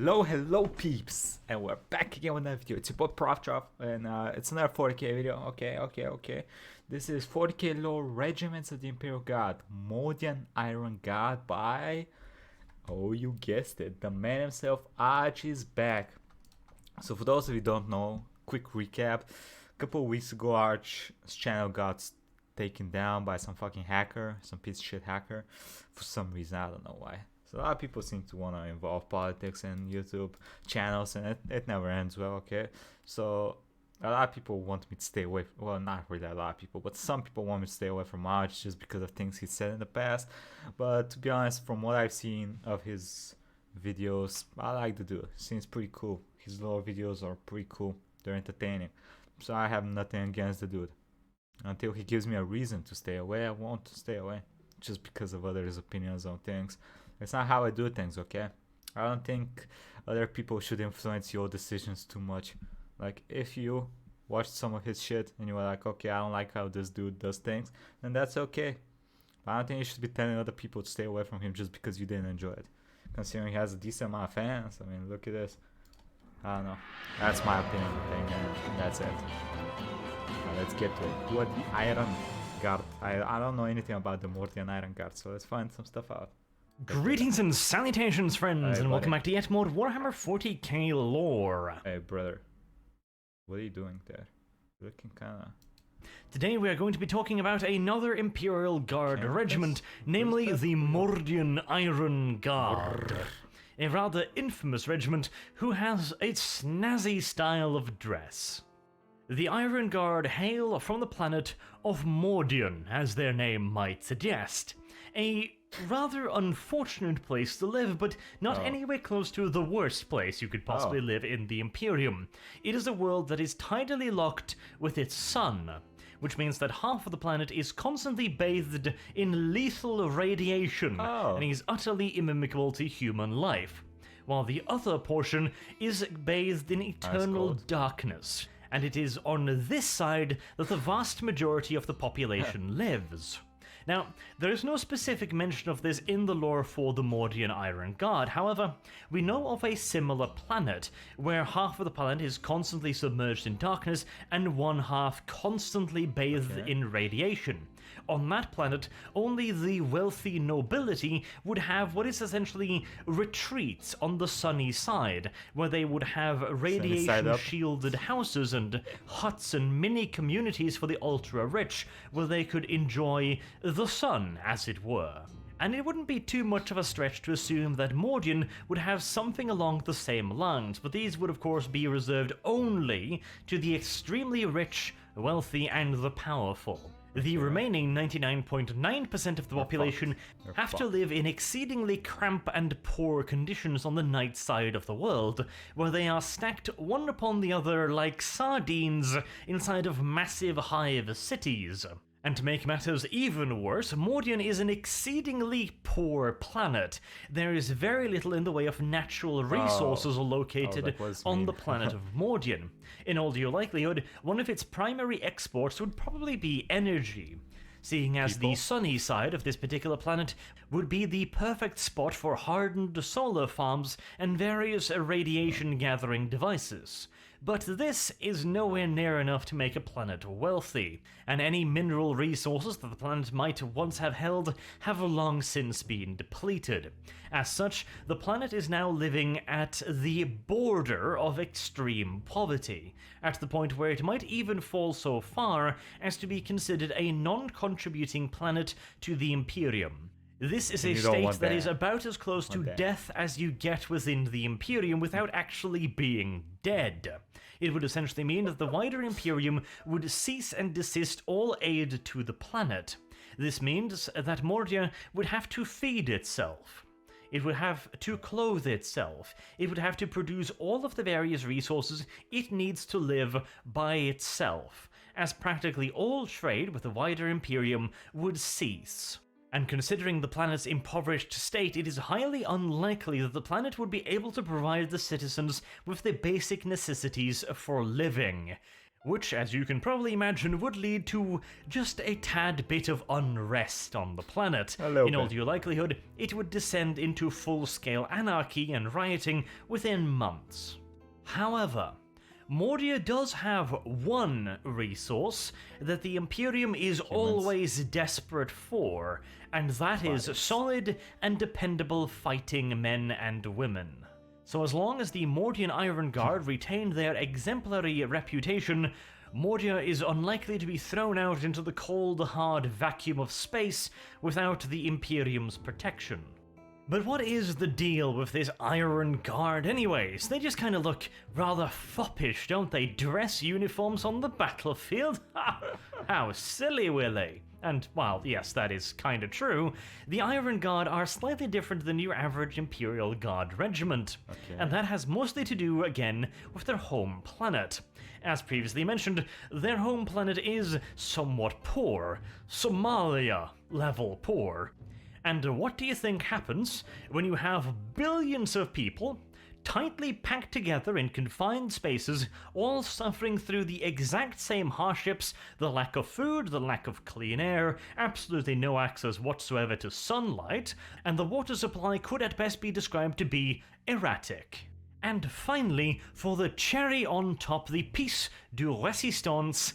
Hello peeps, and we're back again with another video. It's your boy Proftrof, and it's another 40k video. Okay. This is 40k lore Regiments of the Imperial Guard, Mordian Iron Guard by, oh you guessed it, the man himself, Arch is back. So for those of you who don't know, quick recap. A couple of weeks ago Arch's channel got taken down by some fucking hacker, some piece of shit hacker, for some reason, I don't know why. So a lot of people seem to want to involve politics in YouTube channels, and it never ends well, okay? So a lot of people want me to stay away, well, not really a lot of people, but some people want me to stay away from Arch just because of things he said in the past. But to be honest, from what I've seen of his videos, I like the dude. Seems pretty cool. His lore videos are pretty cool. They're entertaining. So I have nothing against the dude. Until he gives me a reason to stay away, I won't stay away. Just because of others' opinions on things. It's not how I do things, okay? I don't think other people should influence your decisions too much. Like, if you watched some of his shit and you were like, okay, I don't like how this dude does things, then that's okay. But I don't think you should be telling other people to stay away from him just because you didn't enjoy it. Considering he has a decent amount of fans, I mean, look at this. I don't know. That's my opinion, and that's it. Now let's get to it. Who are the Iron Guard? I don't know anything about the Mordian Iron Guard, so let's find some stuff out. Greetings and salutations, friends, Hey, and welcome buddy. back to yet more Warhammer 40k lore. Hey, brother. What are you doing there? You're looking kinda... Today we are going to be talking about another Imperial Guard Okay, regiment, namely the Mordian Iron Guard. A rather infamous regiment who has a snazzy style of dress. The Iron Guard hail from the planet of Mordian, as their name might suggest. A rather unfortunate place to live, but not anywhere close to the worst place you could possibly live in the Imperium. It is a world that is tidally locked with its sun, which means that half of the planet is constantly bathed in lethal radiation and is utterly inimical to human life, while the other portion is bathed in eternal darkness. And it is on this side that the vast majority of the population lives. Now, there is no specific mention of this in the lore for the Mordian Iron Guard. However, we know of a similar planet, where half of the planet is constantly submerged in darkness and one half constantly bathed in radiation. On that planet, only the wealthy nobility would have what is essentially retreats on the sunny side, where they would have radiation-shielded houses and huts and mini communities for the ultra-rich, where they could enjoy the sun, as it were. And it wouldn't be too much of a stretch to assume that Mordian would have something along the same lines, but these would of course be reserved only to the extremely rich, wealthy, and the powerful. The remaining 99.9% of the population have to live in exceedingly cramped and poor conditions on the night side of the world, where they are stacked one upon the other like sardines inside of massive hive cities. And to make matters even worse, Mordian is an exceedingly poor planet. There is very little in the way of natural resources located on the planet of Mordian. In all due likelihood, one of its primary exports would probably be energy, seeing as the sunny side of this particular planet would be the perfect spot for hardened solar farms and various radiation-gathering devices. But this is nowhere near enough to make a planet wealthy, and any mineral resources that the planet might once have held have long since been depleted. As such, the planet is now living at the border of extreme poverty, at the point where it might even fall so far as to be considered a non-contributing planet to the Imperium. This is a state that is about as close to death as you get within the Imperium without actually being dead. It would essentially mean that the wider Imperium would cease and desist all aid to the planet. This means that Mordia would have to feed itself. It would have to clothe itself. It would have to produce all of the various resources it needs to live by itself, as practically all trade with the wider Imperium would cease. And considering the planet's impoverished state, it is highly unlikely that the planet would be able to provide the citizens with the basic necessities for living. which, as you can probably imagine, would lead to just a tad bit of unrest on the planet. In all due likelihood, it would descend into full-scale anarchy and rioting within months. However, Mordia does have one resource that the Imperium is always desperate for, and that is solid and dependable fighting men and women. So as long as the Mordian Iron Guard retain their exemplary reputation, Mordia is unlikely to be thrown out into the cold, hard vacuum of space without the Imperium's protection. But what is the deal with this Iron Guard anyways? They just kind of look rather foppish, don't they? Dress uniforms on the battlefield? Ha! How silly, Willie! And, while, yes, that is kinda true, the Iron Guard are slightly different than your average Imperial Guard regiment. And that has mostly to do, again, with their home planet. As previously mentioned, their home planet is somewhat poor. Somalia-level poor. And what do you think happens when you have billions of people tightly packed together in confined spaces, all suffering through the exact same hardships, the lack of food, the lack of clean air, absolutely no access whatsoever to sunlight, and the water supply could at best be described to be erratic? And finally, for the cherry on top, the piece de résistance,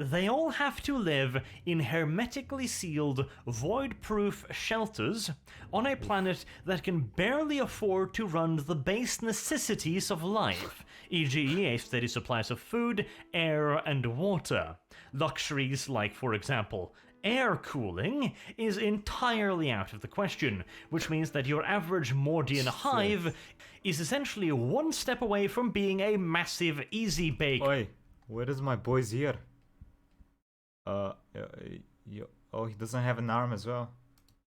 they all have to live in hermetically sealed, void-proof shelters on a planet that can barely afford to run the base necessities of life, e.g. a steady supply of food, air, and water. Luxuries like, for example, air cooling is entirely out of the question, which means that your average Mordian hive is essentially one step away from being a massive easy bake. Oi, where is my boy's ear? Oh, he doesn't have an arm as well.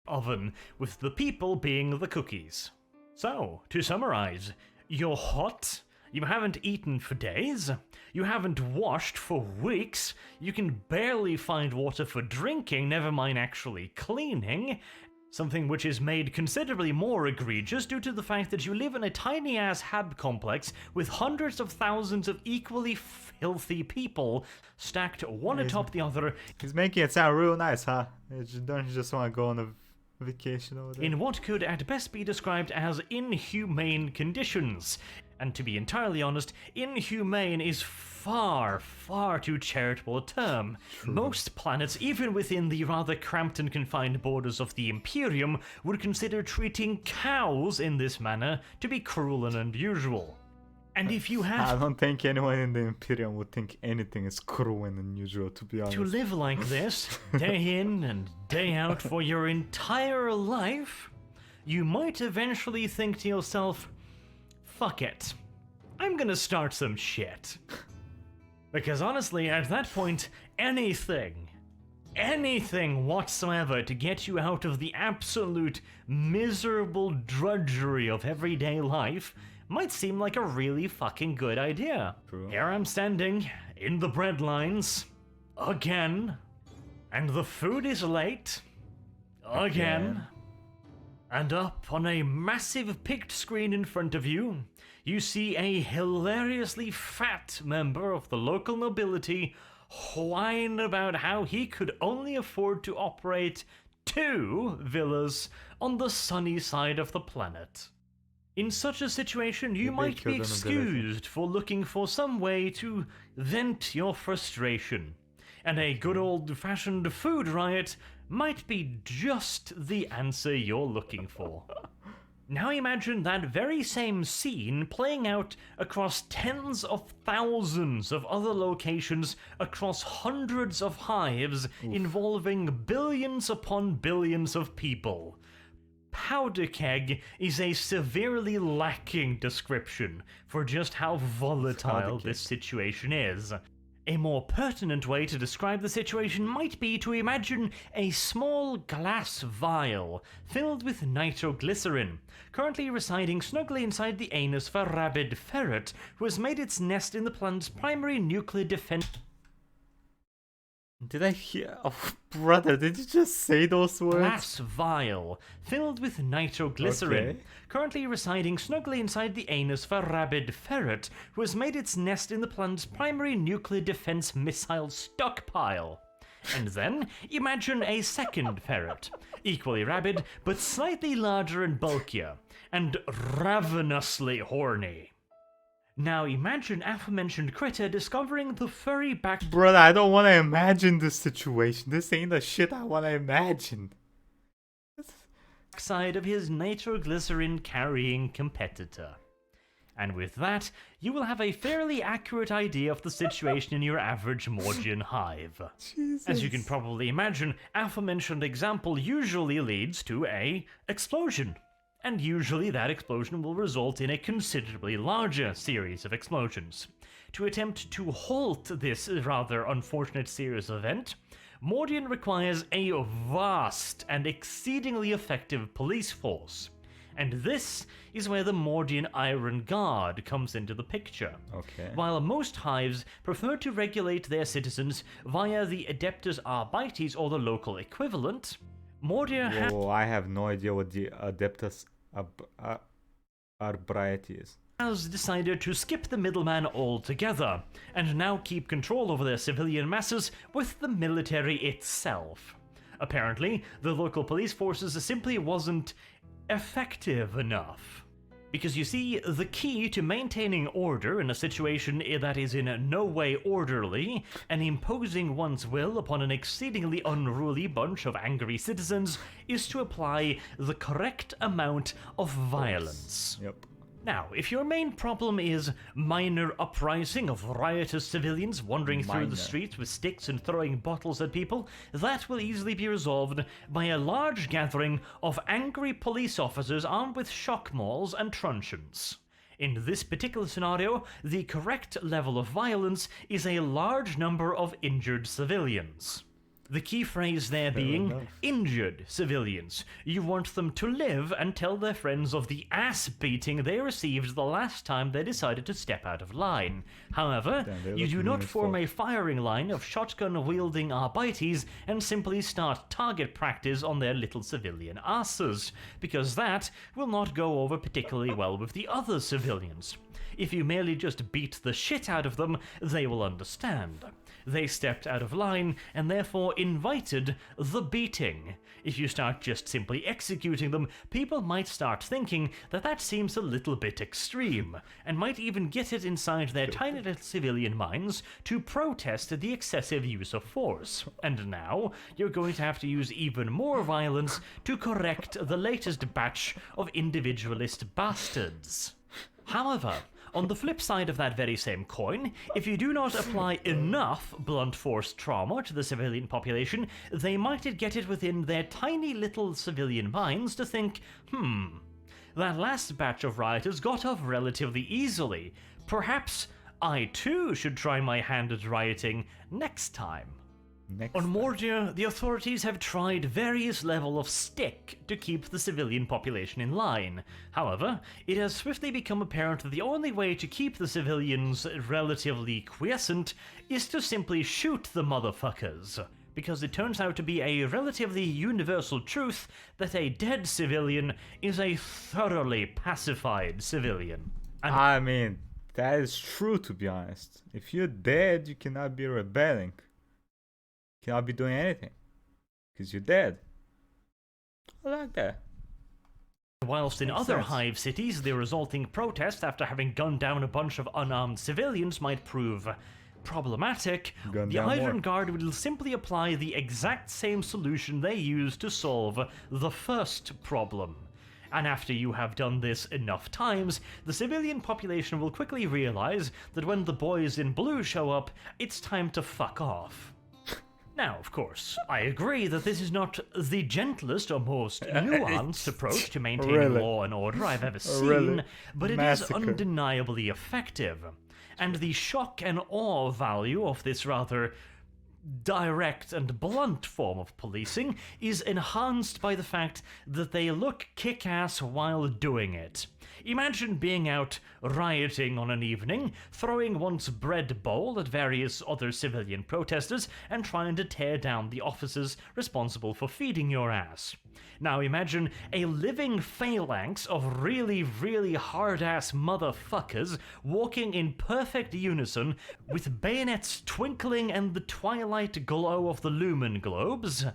Oven, with the people being the cookies. So, to summarize, you're hot, you haven't eaten for days, you haven't washed for weeks, you can barely find water for drinking, never mind actually cleaning, something which is made considerably more egregious due to the fact that you live in a tiny-ass hab complex with hundreds of thousands of equally filthy people stacked one atop the other. He's making it sound real nice, huh? Don't you just want to go on a vacation over there? In what could at best be described as inhumane conditions. And to be entirely honest, inhumane is far, far too charitable a term. True. Most planets, even within the rather cramped and confined borders of the Imperium, would consider treating cows in this manner to be cruel and unusual. And if you I have don't think anyone in the Imperium would think anything is cruel and unusual, to be honest. to live like this, day in and day out for your entire life, you might eventually think to yourself, fuck it, I'm gonna start some shit. Because honestly, at that point, anything whatsoever to get you out of the absolute miserable drudgery of everyday life might seem like a really fucking good idea. True. Here I'm standing in the bread lines again, and the food is late again. And up on a massive picked screen in front of you, you see a hilariously fat member of the local nobility whine about how he could only afford to operate 2 villas on the sunny side of the planet. In such a situation, you might be excused for looking for some way to vent your frustration, and a good old-fashioned food riot might be just the answer you're looking for. Now imagine that very same scene playing out across tens of thousands of other locations across hundreds of hives involving billions upon billions of people. Powder keg is a severely lacking description for just how volatile this situation is. A more pertinent way to describe the situation might be to imagine a small glass vial filled with nitroglycerin, currently residing snugly inside the anus of a rabid ferret who has made its nest in the planet's primary nuclear defense. Did I hear? Oh, brother, did you just say those words? Glass vial filled with nitroglycerin, Okay. currently residing snugly inside the anus of a rabid ferret who has made its nest in the planet's primary nuclear defense missile stockpile. And then imagine a second ferret, equally rabid but slightly larger and bulkier, and ravenously horny. Now imagine aforementioned critter discovering the furry back Brother, I don't want to imagine this situation. This ain't the shit I want to imagine. side of his nitroglycerin carrying competitor. And with that, you will have a fairly accurate idea of the situation in your average Mordian hive. Jesus. As you can probably imagine, aforementioned example usually leads to a explosion. And usually that explosion will result in a considerably larger series of explosions. To attempt to halt this rather unfortunate series of event, Mordian requires a vast and exceedingly effective police force. And this is where the Mordian Iron Guard comes into the picture. Okay. While most hives prefer to regulate their citizens via the Adeptus Arbites or the local equivalent, Mordia Whoa, I have no idea what the Adeptus Arbites is. has decided to skip the middleman altogether, and now keep control over their civilian masses with the military itself. Apparently, the local police forces simply wasn't effective enough. Because you see, the key to maintaining order in a situation that is in no way orderly, and imposing one's will upon an exceedingly unruly bunch of angry citizens, is to apply the correct amount of violence. Yep. Now, if your main problem is minor uprising of riotous civilians wandering through Minor. the streets with sticks and throwing bottles at people, that will easily be resolved by a large gathering of angry police officers armed with shock mauls and truncheons. In this particular scenario, the correct level of violence is a large number of injured civilians. The key phrase there being enough. injured civilians. You want them to live and tell their friends of the ass beating they received the last time they decided to step out of line. However, Damn, they you look do mean not as form fuck. a firing line of shotgun-wielding arbites and simply start target practice on their little civilian asses, because that will not go over particularly well with the other civilians. If you merely just beat the shit out of them, they will understand. They stepped out of line and therefore invited the beating. If you start just simply executing them, people might start thinking that that seems a little bit extreme, and might even get it inside their tiny little civilian minds to protest the excessive use of force. And now, you're going to have to use even more violence to correct the latest batch of individualist bastards. However, on the flip side of that very same coin, if you do not apply enough blunt force trauma to the civilian population, they might get it within their tiny little civilian minds to think, that last batch of rioters got off relatively easily. Perhaps I too should try my hand at rioting next time. On Mordia, the authorities have tried various levels of stick to keep the civilian population in line. However, it has swiftly become apparent that the only way to keep the civilians relatively quiescent is to simply shoot the motherfuckers. Because it turns out to be a relatively universal truth that a dead civilian is a thoroughly pacified civilian. And I mean, that is true, to be honest. If you're dead, you cannot be rebelling. Cannot be doing anything because you're dead. I like that. whilst in Makes other sense. hive cities, the resulting protest after having gunned down a bunch of unarmed civilians might prove problematic, Gun the down Iron more. Guard will simply apply the exact same solution they used to solve the first problem. And after you have done this enough times, the civilian population will quickly realize that when the boys in blue show up, it's time to fuck off. Now, of course, I agree that this is not the gentlest or most nuanced approach to maintaining Really? law and order I've ever seen, Really? but it Massacre. is undeniably effective. And the shock and awe value of this rather direct and blunt form of policing is enhanced by the fact that they look kick-ass while doing it. Imagine being out rioting on an evening, throwing one's bread bowl at various other civilian protesters, and trying to tear down the officers responsible for feeding your ass. Now imagine a living phalanx of really, really hard-ass motherfuckers walking in perfect unison, with bayonets twinkling and the twilight glow of the lumen globes,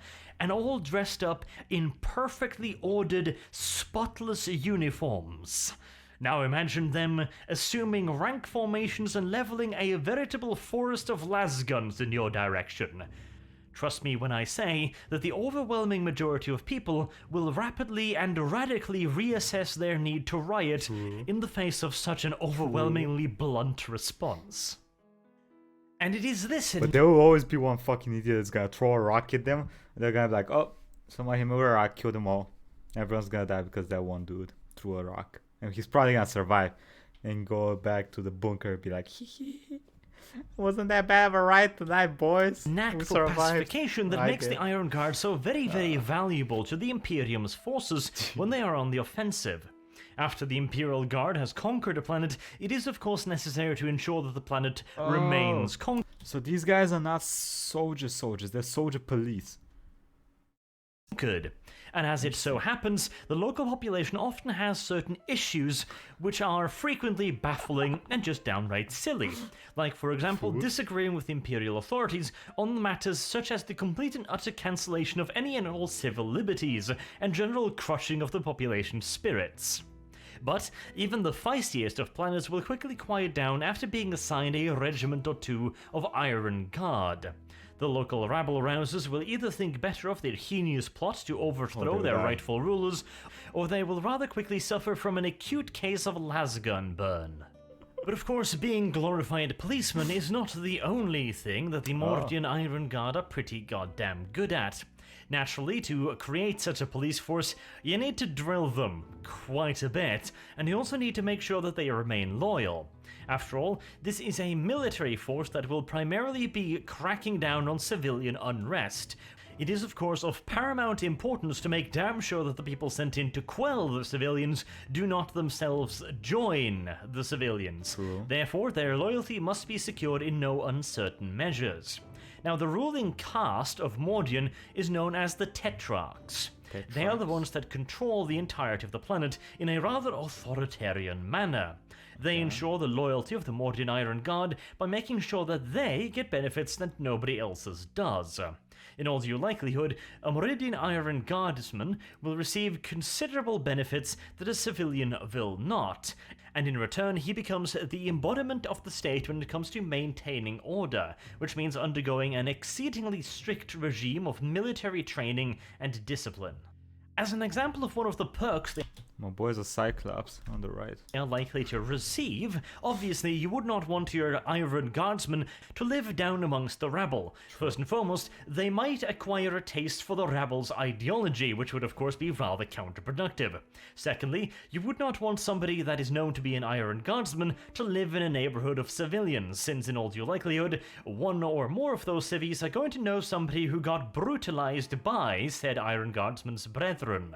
and all dressed up in perfectly ordered, spotless uniforms. Now imagine them assuming rank formations and leveling a veritable forest of lasguns in your direction. Trust me when I say that the overwhelming majority of people will rapidly and radically reassess their need to riot in the face of such an overwhelmingly blunt response. And it is this... But there will always be one fucking idiot that's gonna throw a rock at them, and they're gonna be like, oh, somebody hit me with a rock, kill them all. Everyone's gonna die because that one dude threw a rock. And he's probably gonna survive and go back to the bunker and be like, hee hee. Wasn't that bad of a riot tonight, boys? Knack for pacification that makes the Iron Guard so very, very valuable to the Imperium's forces when they are on the offensive. After the Imperial Guard has conquered a planet, it is of course necessary to ensure that the planet remains conquered. So these guys are not soldiers, they're soldier police. And as it so happens, the local population often has certain issues which are frequently baffling and just downright silly. Like, for example, disagreeing with the Imperial authorities on matters such as the complete and utter cancellation of any and all civil liberties and general crushing of the population's spirits. But even the feistiest of planners will quickly quiet down after being assigned a regiment or two of Iron Guard. The local rabble-rousers will either think better of their heinous plot to overthrow their rightful rulers, or they will rather quickly suffer from an acute case of lasgun burn. But of course, being glorified policemen is not the only thing that the Mordian Iron Guard are pretty goddamn good at. Naturally, to create such a police force, you need to drill them quite a bit, and you also need to make sure that they remain loyal. After all, this is a military force that will primarily be cracking down on civilian unrest. It is, of course, of paramount importance to make damn sure that the people sent in to quell the civilians do not themselves join the civilians. True. Therefore, their loyalty must be secured in no uncertain measures. Now, the ruling caste of Mordian is known as the Tetrarchs. They are the ones that control the entirety of the planet in a rather authoritarian manner. They ensure the loyalty of the Mordian Iron Guard by making sure that they get benefits that nobody else's does. In all due likelihood, a Mordian Iron Guardsman will receive considerable benefits that a civilian will not, and in return he becomes the embodiment of the state when it comes to maintaining order, which means undergoing an exceedingly strict regime of military training and discipline. As an example of one of the perks My boy's a Cyclops on the right. they are likely to receive, obviously you would not want your Iron Guardsmen to live down amongst the rabble. First and foremost, they might acquire a taste for the rabble's ideology, which would of course be rather counterproductive. Secondly, you would not want somebody that is known to be an Iron Guardsman to live in a neighborhood of civilians, since in all due likelihood, one or more of those civvies are going to know somebody who got brutalized by said Iron Guardsman's brethren.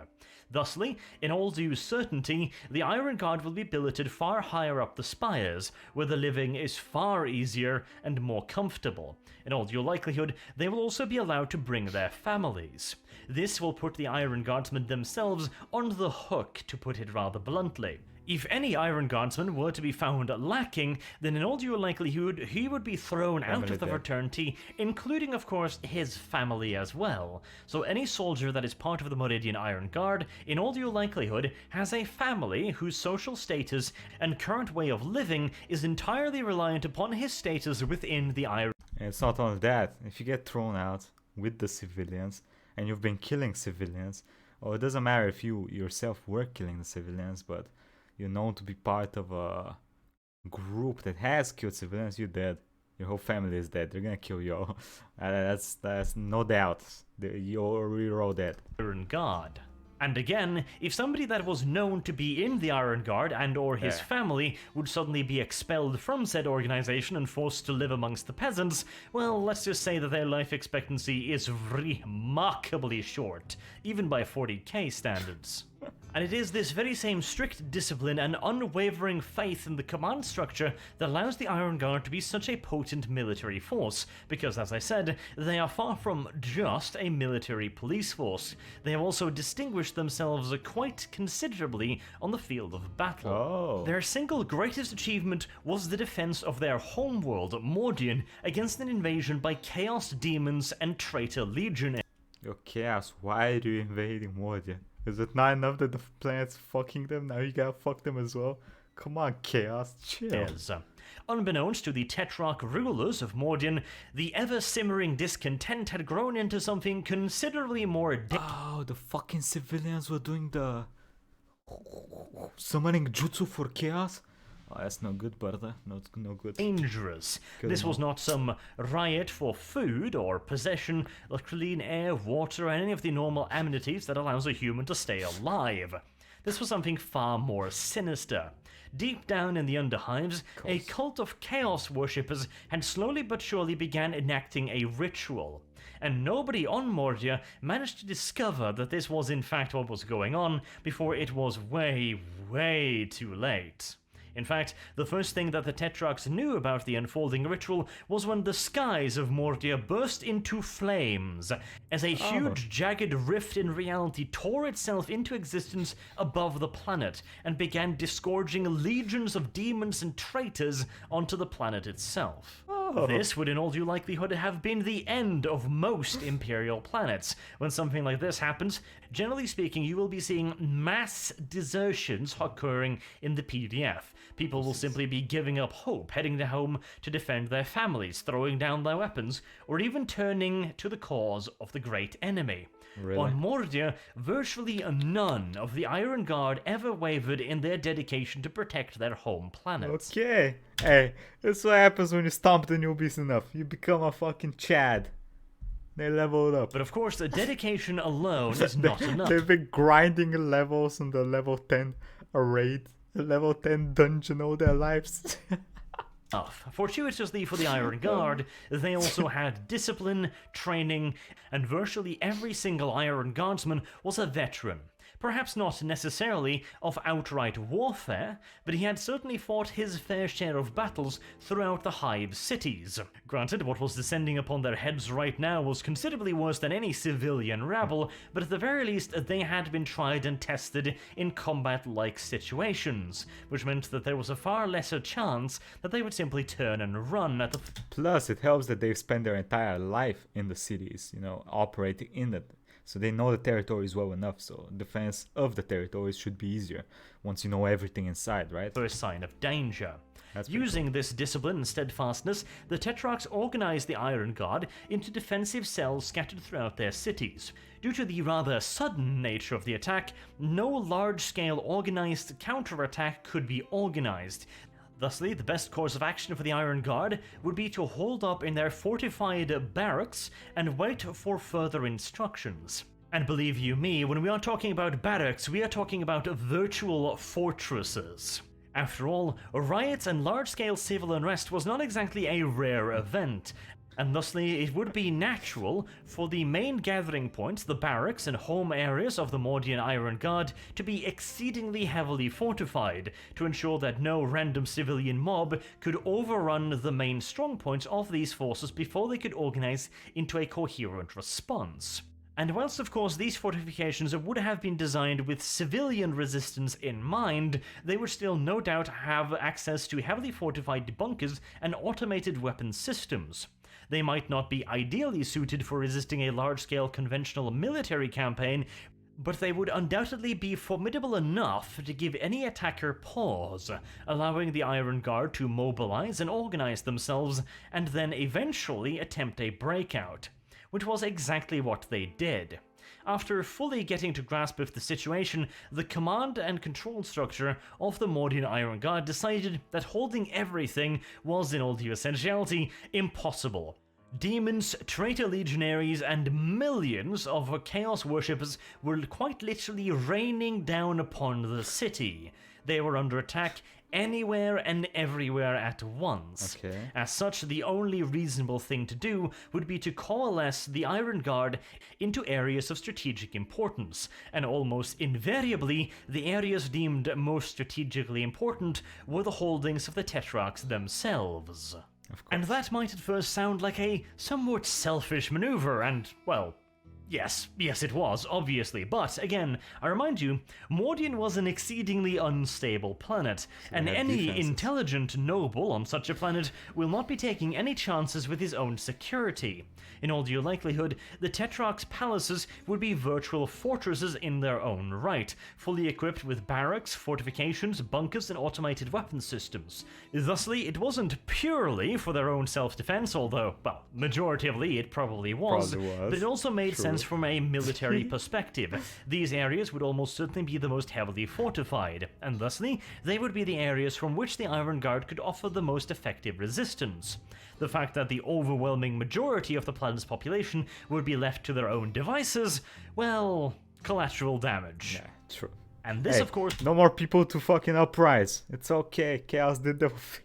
Thusly, in all due certainty, the Iron Guard will be billeted far higher up the spires, where the living is far easier and more comfortable. In all due likelihood, they will also be allowed to bring their families. This will put the Iron Guardsmen themselves on the hook, to put it rather bluntly. If any Iron Guardsman were to be found lacking, then in all due likelihood he would be thrown out of the fraternity, including of course his family as well. So any soldier that is part of the Mordian Iron Guard, in all due likelihood, has a family whose social status and current way of living is entirely reliant upon his status within the Iron. And it's not only that, if you get thrown out with the civilians, and you've been killing civilians, or it doesn't matter if you yourself were killing the civilians, but you're known to be part of a group that has killed civilians, you're dead. Your whole family is dead. They're gonna kill you all. That's no doubt. You're all dead. Iron Guard. And again, if somebody that was known to be in the Iron Guard and or his family would suddenly be expelled from said organization and forced to live amongst the peasants, well, let's just say that their life expectancy is remarkably short, even by 40k standards. And it is this very same strict discipline and unwavering faith in the command structure that allows the Iron Guard to be such a potent military force, because as I said, they are far from just a military police force. They have also distinguished themselves quite considerably on the field of battle. Oh. Their single greatest achievement was the defense of their homeworld, Mordian, against an invasion by Chaos Demons and Traitor Legionnaires. Yo, Chaos, why are you invading Mordian? Is it not enough that the planet's fucking them? Now you gotta fuck them as well? Come on, Chaos, chill. Unbeknownst to the Tetrarch rulers of Mordian, the ever-simmering discontent had grown into something considerably more Oh, the fucking civilians were doing the summoning jutsu for Chaos? Oh, that's no good, brother. No good. dangerous. This was not some riot for food or possession of clean air, water, and any of the normal amenities that allows a human to stay alive. This was something far more sinister. Deep down in the Underhives, a cult of chaos worshippers had slowly but surely began enacting a ritual. And nobody on Mordia managed to discover that this was in fact what was going on before it was way, way too late. In fact, the first thing that the Tetrarchs knew about the unfolding ritual was when the skies of Mordia burst into flames, as a huge jagged rift in reality tore itself into existence above the planet and began disgorging legions of demons and traitors onto the planet itself. This would in all due likelihood have been the end of most Imperial planets. When something like this happens, generally speaking, you will be seeing mass desertions occurring in the PDF. People will simply be giving up hope, heading home to defend their families, throwing down their weapons, or even turning to the cause of the great enemy. Really? On Mordia, virtually none of the Iron Guard ever wavered in their dedication to protect their home planet. Okay. Hey, that's what happens when you stomp the newbies enough. You become a fucking Chad. They leveled up. But of course, the dedication alone is not enough. They've been grinding levels on the level 10 raid, the level 10 dungeon all their lives. Fortuitously for the Iron Guard, they also had discipline, training, and virtually every single Iron Guardsman was a veteran. Perhaps not necessarily of outright warfare, but he had certainly fought his fair share of battles throughout the Hive cities. Granted, what was descending upon their heads right now was considerably worse than any civilian rabble, but at the very least they had been tried and tested in combat-like situations, which meant that there was a far lesser chance that they would simply turn and run at the... Plus, it helps that they've spent their entire life in the cities, operating in it. So they know the territories well enough, so defense of the territories should be easier once you know everything inside, right? First sign of danger. That's pretty Using this discipline and steadfastness, the Tetrarchs organized the Iron Guard into defensive cells scattered throughout their cities. Due to the rather sudden nature of the attack, no large-scale organized counterattack could be organized. Thusly, the best course of action for the Iron Guard would be to hold up in their fortified barracks and wait for further instructions. And believe you me, when we are talking about barracks, we are talking about virtual fortresses. After all, riots and large-scale civil unrest was not exactly a rare event, and thusly it would be natural for the main gathering points, the barracks and home areas of the Mordian Iron Guard, to be exceedingly heavily fortified, to ensure that no random civilian mob could overrun the main strongpoints of these forces before they could organize into a coherent response. And whilst of course these fortifications would have been designed with civilian resistance in mind, they would still no doubt have access to heavily fortified bunkers and automated weapon systems. They might not be ideally suited for resisting a large-scale conventional military campaign, but they would undoubtedly be formidable enough to give any attacker pause, allowing the Iron Guard to mobilize and organize themselves, and then eventually attempt a breakout, which was exactly what they did. After fully getting to grasp of the situation, the command and control structure of the Mordian Iron Guard decided that holding everything was in all due essentiality impossible. Demons, traitor legionaries, and millions of chaos worshippers were quite literally raining down upon the city. they were under attack anywhere and everywhere at once. Okay. As such, the only reasonable thing to do would be to coalesce the Iron Guard into areas of strategic importance, and almost invariably, the areas deemed most strategically important were the holdings of the Tetrarchs themselves. Of course. And that might at first sound like a somewhat selfish maneuver, and, well, yes, it was, obviously. But, again, I remind you, Mordian was an exceedingly unstable planet, and any intelligent noble on such a planet will not be taking any chances with his own security. In all due likelihood, the Tetrarch's palaces would be virtual fortresses in their own right, fully equipped with barracks, fortifications, bunkers, and automated weapon systems. Thusly, it wasn't purely for their own self-defense, although, well, majoritively it probably was, but it also made sense from a military perspective. These areas would almost certainly be the most heavily fortified, and thusly, they would be the areas from which the Iron Guard could offer the most effective resistance. The fact that the overwhelming majority of the planet's population would be left to their own devices, well, collateral damage. Yeah, true. And this, of course, no more people to fucking uprise. It's okay, Chaos did the thing.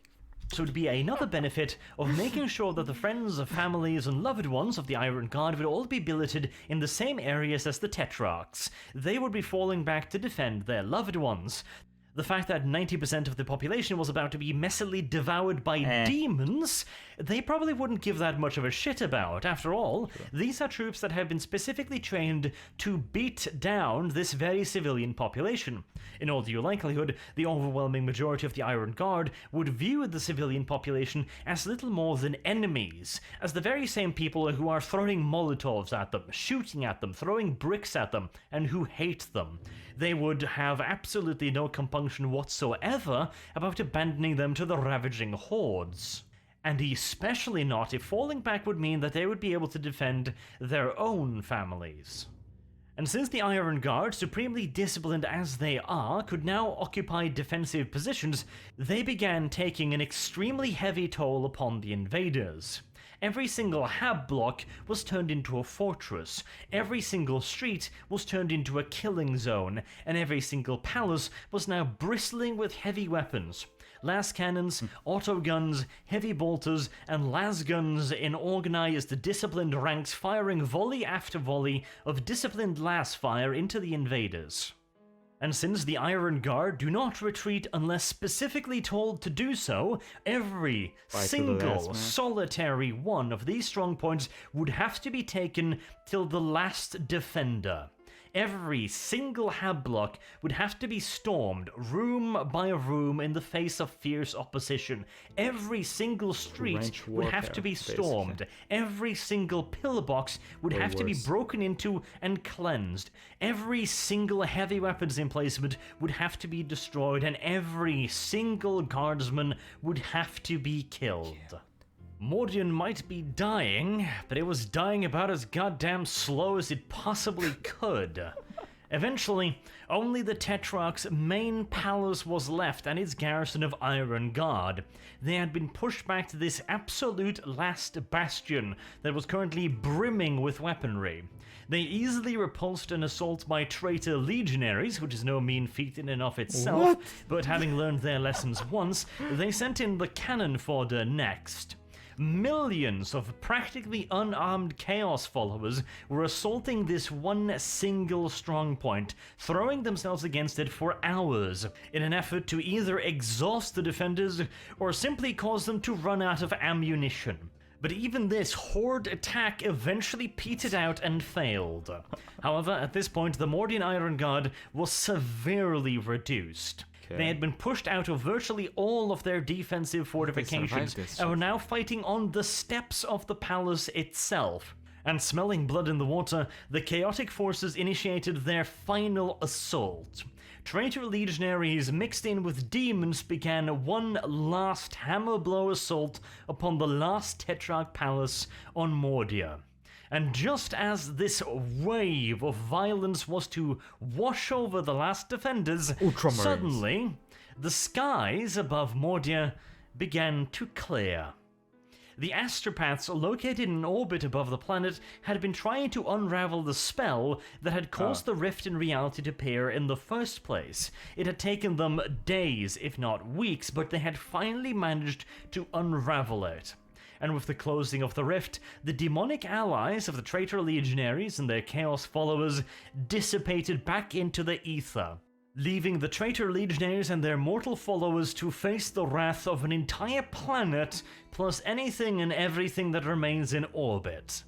So would be another benefit of making sure that the friends, families, and loved ones of the Iron Guard would all be billeted in the same areas as the Tetrarchs. They would be falling back to defend their loved ones. The fact that 90% of the population was about to be messily devoured by demons, they probably wouldn't give that much of a shit about. After all, these are troops that have been specifically trained to beat down this very civilian population. In all due likelihood, the overwhelming majority of the Iron Guard would view the civilian population as little more than enemies, as the very same people who are throwing Molotovs at them, shooting at them, throwing bricks at them, and who hate them. They would have absolutely no compunction whatsoever about abandoning them to the ravaging hordes. And especially not if falling back would mean that they would be able to defend their own families. And since the Iron Guard, supremely disciplined as they are, could now occupy defensive positions, they began taking an extremely heavy toll upon the invaders. Every single hab block was turned into a fortress, every single street was turned into a killing zone, and every single palace was now bristling with heavy weapons. Las cannons, auto guns, heavy bolters, and las guns in organized, disciplined ranks firing volley after volley of disciplined las fire into the invaders. And since the Iron Guard do not retreat unless specifically told to do so, every single solitary one of these strongpoints would have to be taken till the last defender. Every single hab block would have to be stormed, room by room, in the face of fierce opposition. Every single street would have to be stormed. Every single pillbox would have to be broken into and cleansed. Every single heavy weapons emplacement would have to be destroyed, and every single guardsman would have to be killed. Mordian might be dying, but it was dying about as goddamn slow as it possibly could. Eventually, only the Tetrarch's main palace was left and its garrison of Iron Guard. They had been pushed back to this absolute last bastion that was currently brimming with weaponry. They easily repulsed an assault by traitor legionaries, which is no mean feat in and of itself, but having learned their lessons once, they sent in the cannon fodder next. Millions of practically unarmed Chaos followers were assaulting this one single strongpoint, throwing themselves against it for hours, in an effort to either exhaust the defenders or simply cause them to run out of ammunition. But even this horde attack eventually petered out and failed. However, at this point, the Mordian Iron Guard was severely reduced. They had been pushed out of virtually all of their defensive fortifications and were now fighting on the steps of the palace itself. And smelling blood in the water, the chaotic forces initiated their final assault. Traitor legionaries mixed in with demons began one last hammer blow assault upon the last Tetrarch palace on Mordia. And just as this wave of violence was to wash over the last defenders, suddenly the skies above Mordia began to clear. The astropaths located in orbit above the planet had been trying to unravel the spell that had caused the rift in reality to appear in the first place. It had taken them days, if not weeks, but they had finally managed to unravel it. And with the closing of the rift, the demonic allies of the traitor legionaries and their chaos followers dissipated back into the ether, leaving the traitor legionaries and their mortal followers to face the wrath of an entire planet, plus anything and everything that remains in orbit.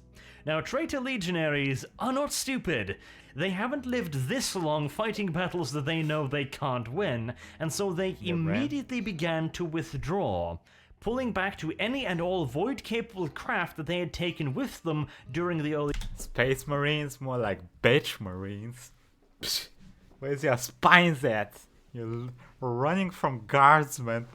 Now, traitor legionaries are not stupid. They haven't lived this long fighting battles that they know they can't win, and so they immediately began to withdraw, pulling back to any and all void-capable craft that they had taken with them during the early... Space Marines, more like bitch Marines. Psh, where's your spines at? You're running from guardsmen.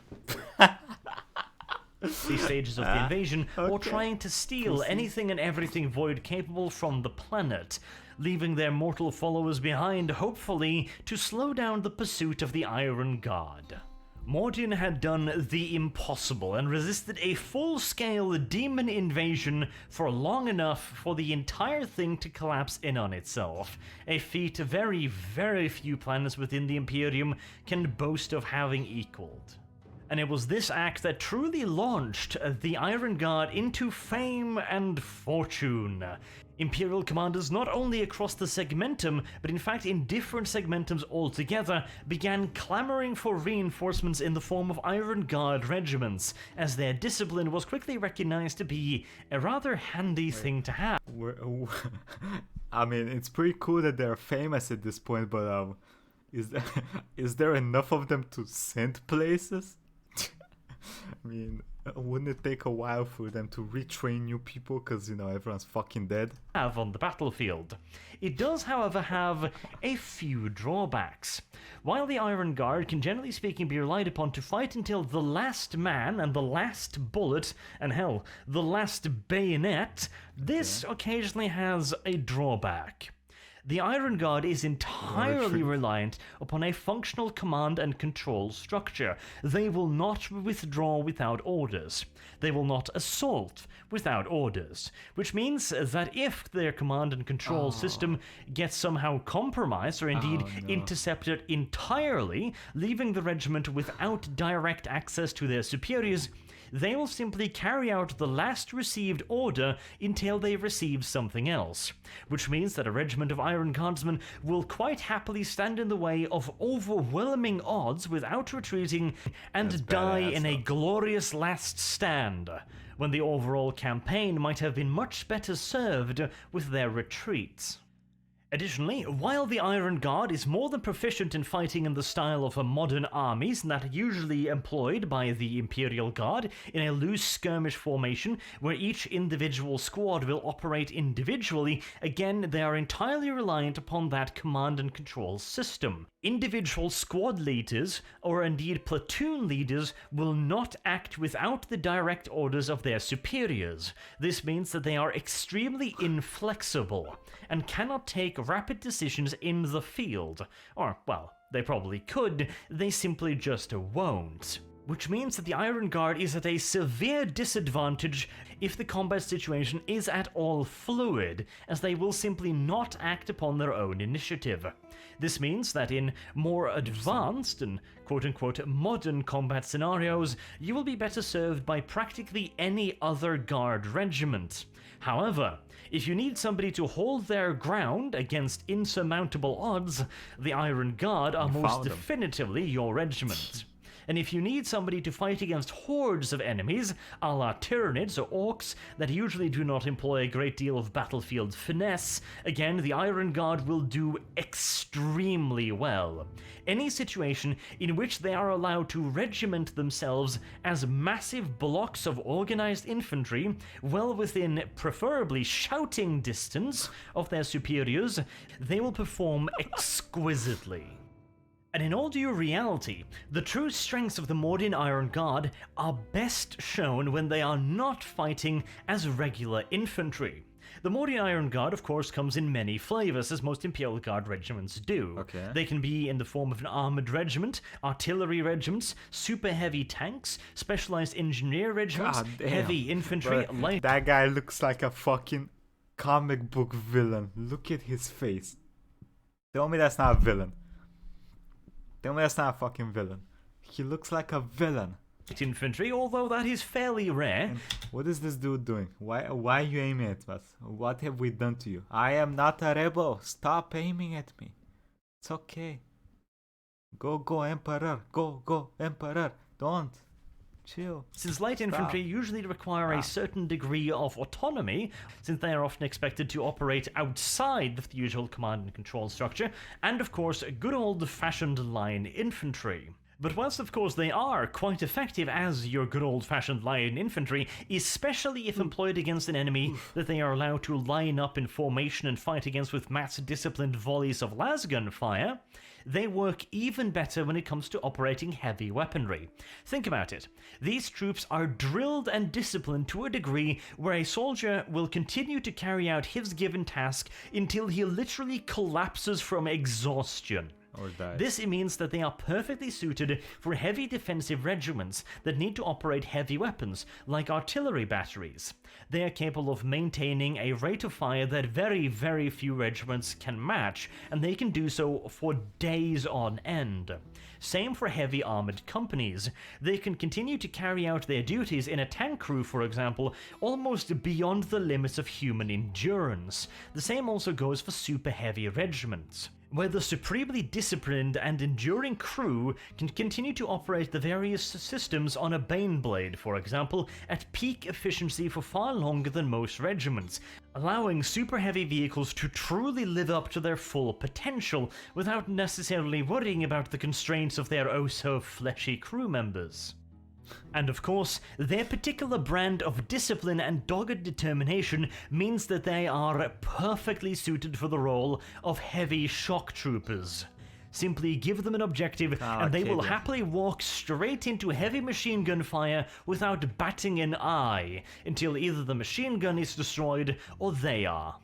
These stages of the invasion, or trying to steal anything and everything void-capable from the planet, leaving their mortal followers behind, hopefully, to slow down the pursuit of the Iron God. Mordian had done the impossible and resisted a full-scale demon invasion for long enough for the entire thing to collapse in on itself, a feat very, very few planets within the Imperium can boast of having equaled. And it was this act that truly launched the Iron Guard into fame and fortune. Imperial commanders not only across the segmentum, but in fact in different segmentums altogether, began clamoring for reinforcements in the form of Iron Guard regiments, as their discipline was quickly recognized to be a rather handy thing to have. I mean, it's pretty cool that they're famous at this point, but is there enough of them to send places? I mean, wouldn't it take a while for them to retrain new people because, you know, everyone's fucking dead? Have on the battlefield. It does, however, have a few drawbacks. While the Iron Guard can generally speaking be relied upon to fight until the last man and the last bullet, and hell, the last bayonet, this occasionally has a drawback. The Iron Guard is entirely reliant upon a functional command and control structure. They will not withdraw without orders. They will not assault without orders, which means that if their command and control system gets somehow compromised or indeed intercepted entirely, leaving the regiment without direct access to their superiors, they will simply carry out the last received order until they receive something else, which means that a regiment of Iron Guardsmen will quite happily stand in the way of overwhelming odds without retreating and die in a glorious last stand, when the overall campaign might have been much better served with their retreats. Additionally, while the Iron Guard is more than proficient in fighting in the style of modern armies that are usually employed by the Imperial Guard in a loose skirmish formation where each individual squad will operate individually, again they are entirely reliant upon that command and control system. Individual squad leaders, or indeed platoon leaders, will not act without the direct orders of their superiors. This means that they are extremely inflexible and cannot take rapid decisions in the field. Or, well, they probably could, they simply just won't. Which means that the Iron Guard is at a severe disadvantage if the combat situation is at all fluid, as they will simply not act upon their own initiative. This means that in more advanced and quote-unquote modern combat scenarios, you will be better served by practically any other Guard regiment. However, if you need somebody to hold their ground against insurmountable odds, the Iron Guard are most definitively your regiment. And if you need somebody to fight against hordes of enemies, a la Tyranids or Orcs, that usually do not employ a great deal of battlefield finesse, again, the Iron Guard will do extremely well. Any situation in which they are allowed to regiment themselves as massive blocks of organized infantry, well within preferably shouting distance of their superiors, they will perform exquisitely. And in all due reality, the true strengths of the Mordian Iron Guard are best shown when they are not fighting as regular infantry. The Mordian Iron Guard, of course, comes in many flavors, as most Imperial Guard regiments do. Okay. They can be in the form of an armored regiment, artillery regiments, super heavy tanks, specialized engineer regiments, God damn. heavy infantry, Bro, light... that guy looks like a fucking comic book villain. Look at his face. Tell me that's not a villain. Tell me that's not a fucking villain. He looks like a villain. infantry, although that is fairly rare. And what is this dude doing? Why are you aiming at us? What have we done to you? I am not a rebel. Stop aiming at me. It's okay. Go, Emperor. Go, Emperor. Don't. Chill. Since light infantry usually require a certain degree of autonomy, since they are often expected to operate outside the usual command and control structure, and of course, good old-fashioned line infantry. But whilst of course they are quite effective as your good old-fashioned line infantry, especially if employed against an enemy that they are allowed to line up in formation and fight against with mass-disciplined volleys of lasgun fire, they work even better when it comes to operating heavy weaponry. Think about it. These troops are drilled and disciplined to a degree where a soldier will continue to carry out his given task until he literally collapses from exhaustion. This means that they are perfectly suited for heavy defensive regiments that need to operate heavy weapons, like artillery batteries. They are capable of maintaining a rate of fire that very, very few regiments can match, and they can do so for days on end. Same for heavy armored companies. They can continue to carry out their duties in a tank crew, for example, almost beyond the limits of human endurance. The same also goes for super heavy regiments, where the supremely disciplined and enduring crew can continue to operate the various systems on a Baneblade, for example, at peak efficiency for far longer than most regiments, allowing super heavy vehicles to truly live up to their full potential without necessarily worrying about the constraints of their oh-so-fleshy crew members. And of course, their particular brand of discipline and dogged determination means that they are perfectly suited for the role of heavy shock troopers. Simply give them an objective and they will happily walk straight into heavy machine gun fire without batting an eye, until either the machine gun is destroyed or they are.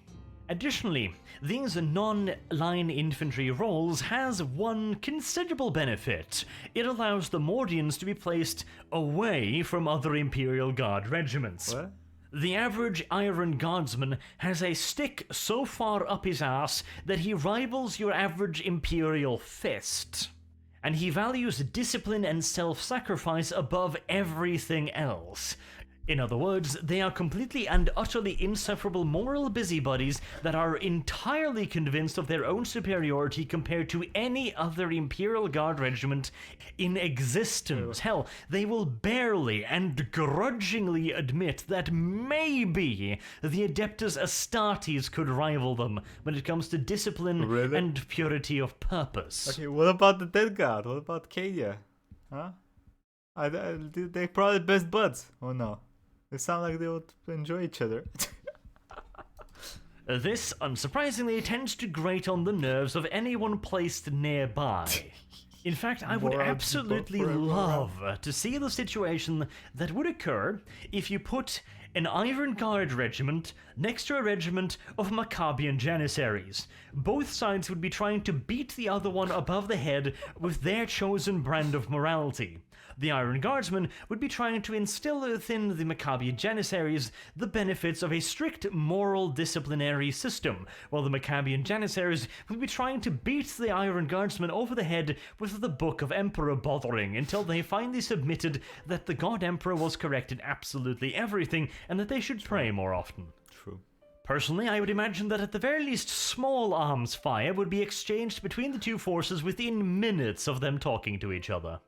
Additionally, these non-line infantry roles has one considerable benefit. It allows the Mordians to be placed away from other Imperial Guard regiments. What? The average Iron Guardsman has a stick so far up his ass that he rivals your average Imperial fist. And he values discipline and self-sacrifice above everything else. In other words, they are completely and utterly insufferable moral busybodies that are entirely convinced of their own superiority compared to any other Imperial Guard regiment in existence. Hell, they will barely and grudgingly admit that maybe the Adeptus Astartes could rival them when it comes to discipline and purity of purpose. Okay, what about the Dead Guard? What about Cadia? Huh? They're probably best buds. Oh no. They sound like they would enjoy each other. This, unsurprisingly, tends to grate on the nerves of anyone placed nearby. In fact, I would absolutely love to see the situation that would occur if you put an Iron Guard regiment next to a regiment of Maccabian Janissaries. Both sides would be trying to beat the other one above the head with their chosen brand of morality. The Iron Guardsmen would be trying to instill within the Maccabian Janissaries the benefits of a strict moral disciplinary system, while the Maccabian Janissaries would be trying to beat the Iron Guardsmen over the head with the Book of Emperor bothering until they finally submitted that the God Emperor was correct in absolutely everything and that they should pray more often. True. Personally, I would imagine that at the very least small arms fire would be exchanged between the two forces within minutes of them talking to each other.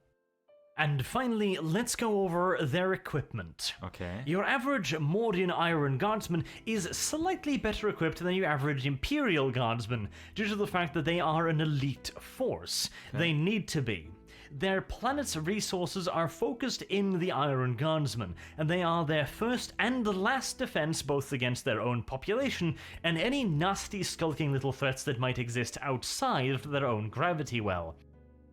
And finally, let's go over their equipment. Okay. Your average Mordian Iron Guardsman is slightly better equipped than your average Imperial Guardsman, due to the fact that they are an elite force. Okay. They need to be. Their planet's resources are focused in the Iron Guardsmen, and they are their first and last defense both against their own population and any nasty skulking little threats that might exist outside of their own gravity well.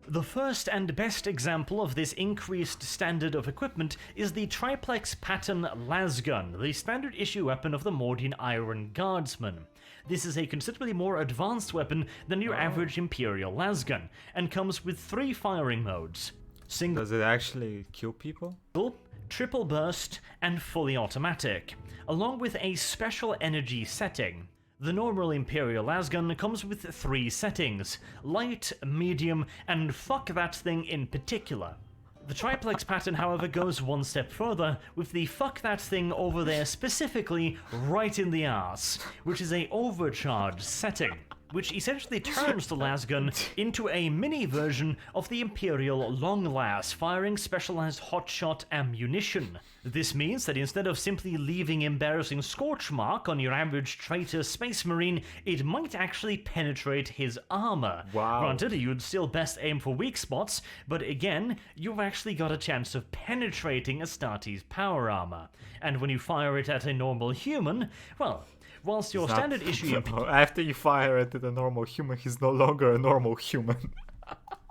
The first and best example of this increased standard of equipment is the triplex pattern lasgun, the standard issue weapon of the Mordian Iron Guardsman. This is a considerably more advanced weapon than your average Imperial lasgun, and comes with 3 firing modes: single, Does it actually kill people? triple burst, and fully automatic, along with a special energy setting. The normal Imperial lasgun comes with 3 settings: light, medium, and fuck that thing in particular. The triplex pattern, however, goes one step further, with the fuck that thing over there specifically right in the arse, which is a overcharge setting, which essentially turns the lasgun into a mini version of the Imperial long-las, firing specialized hotshot ammunition. This means that instead of simply leaving embarrassing scorch mark on your average traitor space marine, it might actually penetrate his armor. Wow. Granted, you'd still best aim for weak spots, but again, you've actually got a chance of penetrating Astartes' power armor. And when you fire it at a normal human, well, whilst your standard issue After you fire it at a normal human, he's no longer a normal human.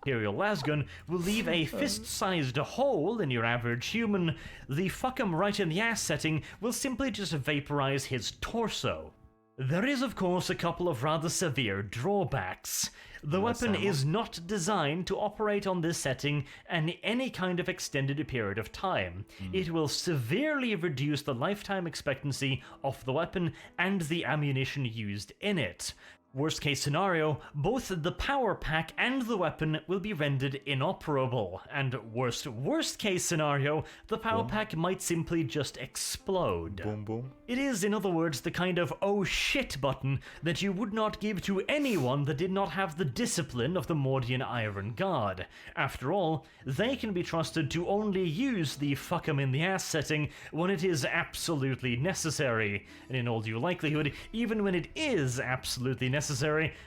Imperial lasgun will leave a fist-sized hole in your average human, the fuck 'em right in the ass setting will simply just vaporize his torso. There is, of course, a couple of rather severe drawbacks. The weapon is not designed to operate on this setting in any kind of extended period of time. It will severely reduce the lifetime expectancy of the weapon and the ammunition used in it. Worst case scenario, both the power pack and the weapon will be rendered inoperable, and worst case scenario, the power pack might simply just explode. Boom boom. It is, in other words, the kind of oh shit button that you would not give to anyone that did not have the discipline of the Mordian Iron Guard. After all, they can be trusted to only use the fuck 'em in the ass setting when it is absolutely necessary, and in all due likelihood, even when it is absolutely necessary,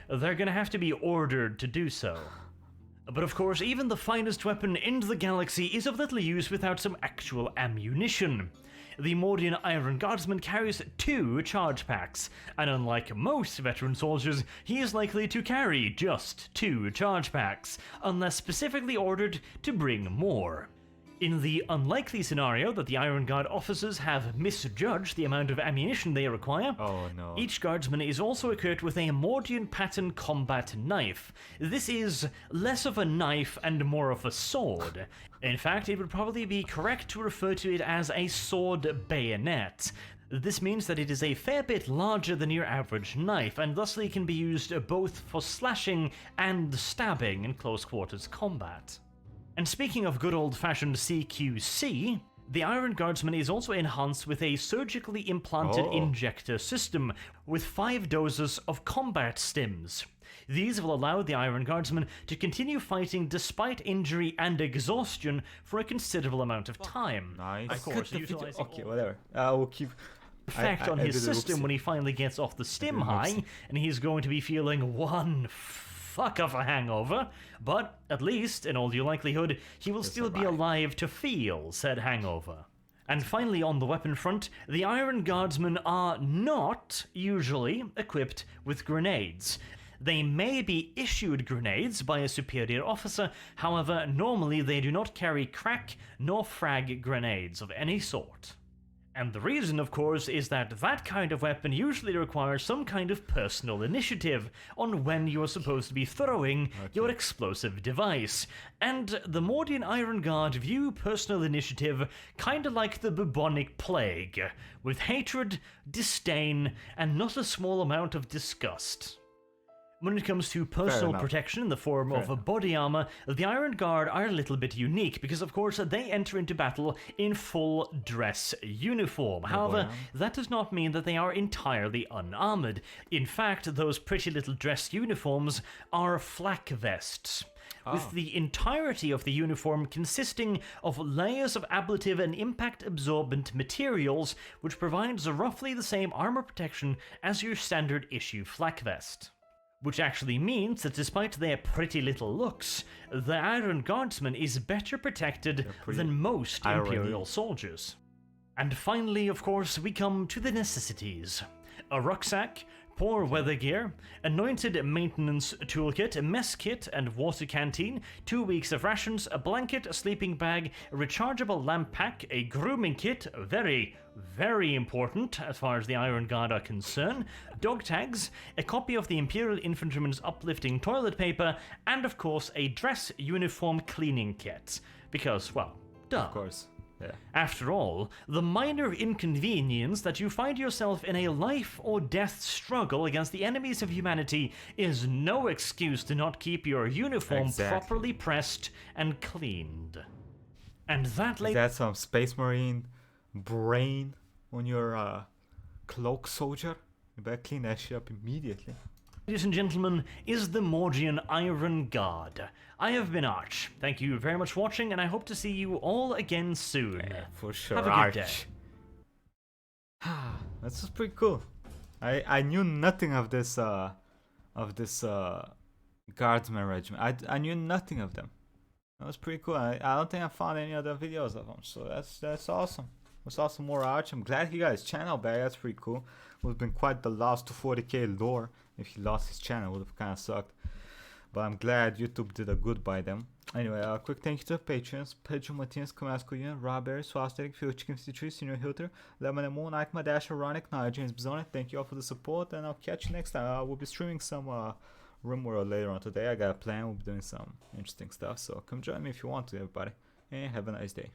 they're gonna have to be ordered to do so. But of course, even the finest weapon in the galaxy is of little use without some actual ammunition. The Mordian Iron Guardsman carries 2 charge packs, and unlike most veteran soldiers, he is likely to carry just 2 charge packs, unless specifically ordered to bring more. In the unlikely scenario that the Iron Guard officers have misjudged the amount of ammunition they require, each guardsman is also equipped with a Mordian pattern combat knife. This is less of a knife and more of a sword. In fact, it would probably be correct to refer to it as a sword bayonet. This means that it is a fair bit larger than your average knife, and thusly can be used both for slashing and stabbing in close quarters combat. And speaking of good old-fashioned CQC, the Iron Guardsman is also enhanced with a surgically implanted injector system with 5 doses of combat stims. These will allow the Iron Guardsman to continue fighting despite injury and exhaustion for a considerable amount of time. Nice. Of course, utilizing whatever. I will keep effect on his system when he finally gets off the stim high, and he's going to be feeling one fuck of a hangover, but at least, in all due likelihood, he will still be alive to feel said hangover. And finally, on the weapon front, the Iron Guardsmen are not usually equipped with grenades. They may be issued grenades by a superior officer, however, normally they do not carry crack nor frag grenades of any sort. And the reason, of course, is that that kind of weapon usually requires some kind of personal initiative on when you are supposed to be throwing your explosive device. And the Mordian Iron Guard view personal initiative kinda like the bubonic plague, with hatred, disdain, and not a small amount of disgust. When it comes to personal protection in the form of body armor, the Iron Guard are a little bit unique because, of course, they enter into battle in full dress uniform. However, that does not mean that they are entirely unarmored. In fact, those pretty little dress uniforms are flak vests, with the entirety of the uniform consisting of layers of ablative and impact-absorbent materials, which provides roughly the same armor protection as your standard issue flak vest. Which actually means that despite their pretty little looks, the Iron Guardsman is better protected than most Imperial soldiers. And finally, of course, we come to the necessities. A rucksack, Poor weather gear, anointed maintenance toolkit, a mess kit and water canteen, 2 weeks of rations, a blanket, a sleeping bag, a rechargeable lamp pack, a grooming kit, very, very important as far as the Iron Guard are concerned, dog tags, a copy of the Imperial Infantryman's uplifting toilet paper, and of course a dress uniform cleaning kit. Because, well, duh. Of course. Yeah. After all, the minor inconvenience that you find yourself in a life or death struggle against the enemies of humanity is no excuse to not keep your uniform properly pressed and cleaned. And that, Is that some Space Marine brain on your cloak, soldier? You better clean that shit up immediately. Ladies and gentlemen, is the Mordian Iron Guard. I have been Arch. Thank you very much for watching, and I hope to see you all again soon. Yeah, for sure. Have a good day. This is pretty cool. I knew nothing of this guardsman regiment. I knew nothing of them. That was pretty cool. I don't think I found any other videos of them, so that's awesome. We saw some more Arch. I'm glad he got his channel back. That's pretty cool. Would have been quite the loss to 40k lore if he lost his channel. Would have kind of sucked. But I'm glad YouTube did a good by them. Anyway, a quick thank you to the patrons: Pedro Martinez, Camasco Ian, Robert, Swastik, Phil Chicken 53, Senior Hilter, Lemon and Moon, Ike Madash, Ironic, Naya, James Bizone. Thank you all for the support, and I'll catch you next time. We'll be streaming some RimWorld later on today. I got a plan. We'll be doing some interesting stuff, so come join me if you want to, everybody. And have a nice day.